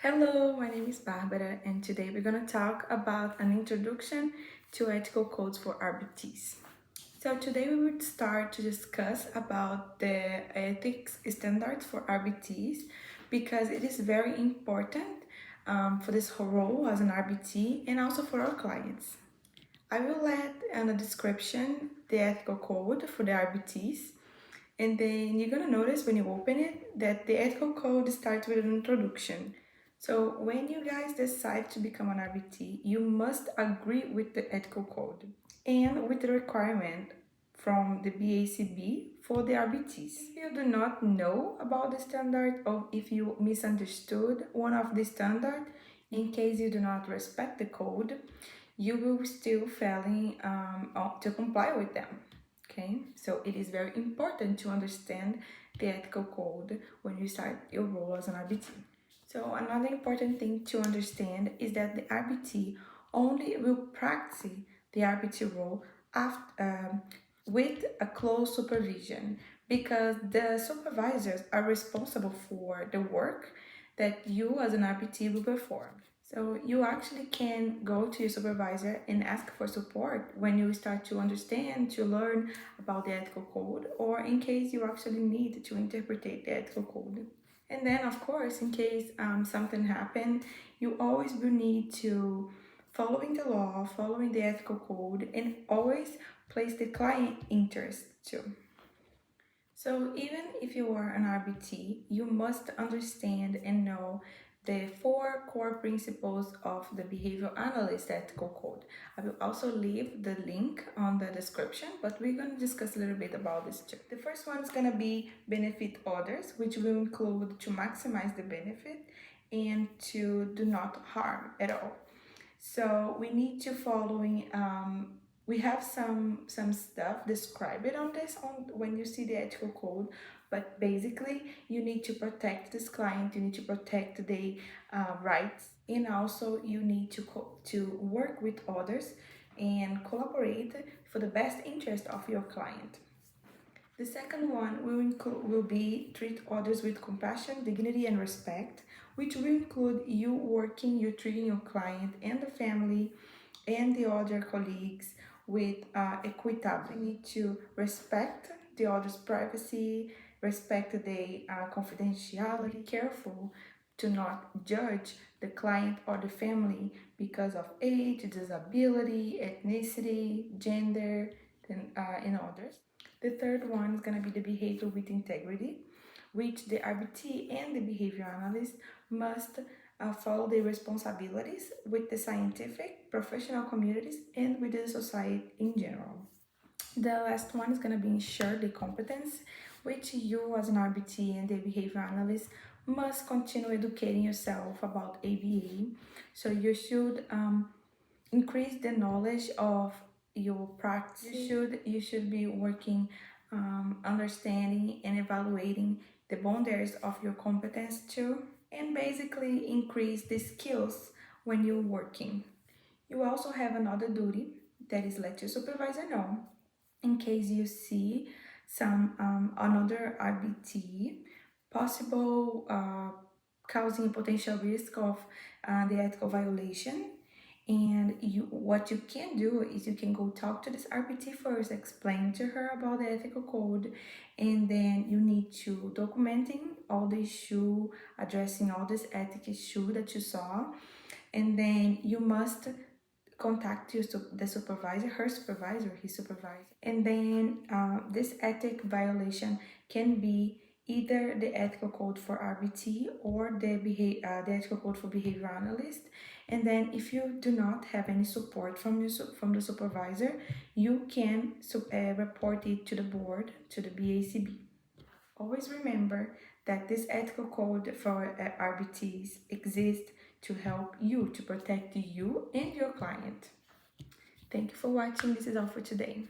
Hello, my name is Barbara, and today we're going to talk about an introduction to ethical codes for RBTs. So today we will start to discuss about the ethics standards for RBTs because it is very important for this whole role as an RBT and also for our clients. I will add in the description the ethical code for the RBTs, and then you're gonna notice when you open it that the ethical code starts with an introduction. So when you guys decide to become an RBT, you must agree with the ethical code and with the requirement from the BACB for the RBTs. If you do not know about the standard or if you misunderstood one of the standard, in case you do not respect the code, you will still failing to comply with them. Okay, so it is very important to understand the ethical code when you start your role as an RBT. So another important thing to understand is that the RBT only will practice the RBT role after, with a close supervision, because the supervisors are responsible for the work that you as an RBT will perform. So you actually can go to your supervisor and ask for support when you start to understand, to learn about the ethical code, or in case you actually need to interpret the ethical code. And then, of course, in case something happened, you always will need to following the law, following the ethical code, and always place the client interest too. So even if you are an RBT, you must understand and know the 4 core principles of the behavioral analyst ethical code. I will also leave the link on the description, but we're going to discuss a little bit about this too. The first one is going to be benefit others, which will include to maximize the benefit and to do not harm at all. So we need to following we have some stuff described on this when you see the ethical code, but basically you need to protect this client, you need to protect the rights, and also you need to work with others and collaborate for the best interest of your client. The second one will be treat others with compassion, dignity, and respect, which will include you treating your client and the family and the other colleagues with equitability. You need to respect the other's privacy, respect the confidentiality, be careful to not judge the client or the family because of age, disability, ethnicity, gender, and others. The third one is going to be the behavior with integrity, which the RBT and the behavior analyst must follow their responsibilities with the scientific, professional communities, and with the society in general. The last one is going to be ensure the competence, which you as an RBT and the behavior analyst must continue educating yourself about ABA. So you should increase the knowledge of your practice. You should be working, understanding and evaluating the boundaries of your competence too, and basically increase the skills when you're working. You also have another duty, that is let your supervisor know in case you see some another RBT possible causing potential risk of the ethical violation. And what you can do is you can go talk to this RBT first, explain to her about the ethical code, and then you need to documenting all the issue, addressing all this ethic issue that you saw, and then you must contact the supervisor, her supervisor, his supervisor, and then this ethic violation can be either the ethical code for RBT or the ethical code for behavior analyst. And then if you do not have any support from the supervisor, you can report it to the board, to the BACB. Always remember that this ethical code for RBTs exists to help you, to protect you and your client. Thank you for watching. This is all for today.